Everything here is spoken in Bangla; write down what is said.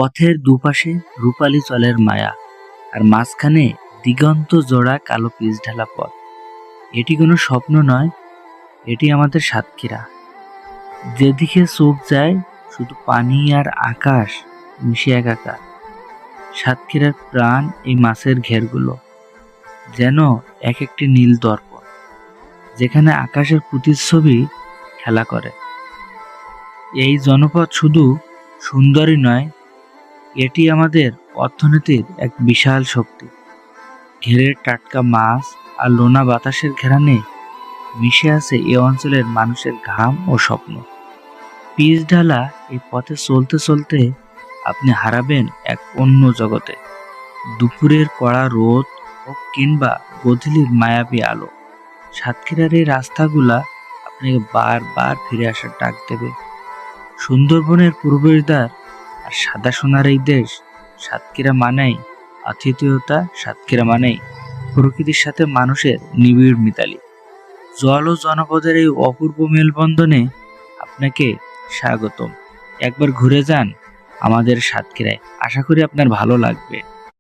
পথের দুপাশে রূপালী জলের মায়া, আর মাঝখানে দিগন্ত জোড়া কালো পিচ ঢালা পথ। এটি কোনো স্বপ্ন নয়, এটি আমাদের সাতক্ষীরা। যেদিকে চোখ যায় শুধু পানি আর আকাশ মিশে একাকার। সাতক্ষীরার প্রাণ এই মাছের ঘেরগুলো, যেন এক একটি নীল দর্পণ, যেখানে আকাশের প্রতিচ্ছবি খেলা করে। এই জনপদ শুধু সুন্দরই নয়, এটি আমাদের অর্থনীতির এক বিশাল শক্তি। ঘেরের টাটকা মাছ আর লোনা বাতাসের ঘেরানে মিশে আছে এ অঞ্চলের মানুষের ঘাম ও স্বপ্ন। পিচ ঢালা এই পথে চলতে চলতে আপনি হারাবেন এক অন্য জগতে। দুপুরের কড়া রোদ ও কিংবা গোধূলির মায়াবী আলো, সাতক্ষীরার এই রাস্তাগুলা আপনাকে বারবার ফিরে আসার ডাক দেবে। সুন্দরবনের পূর্বদ্বার আর সাদা সোনার এই দেশ, সাতক্ষীরা মানেই আতিথেয়তা, সাতক্ষীরা মানেই প্রকৃতির সাথে মানুষের নিবিড় মিতালি। জল ও জনপদের এই অপূর্ব মেলবন্ধনে আপনাকে স্বাগতম। একবার ঘুরে যান আমাদের সাতক্ষীরায়, আশা করি আপনার ভালো লাগবে।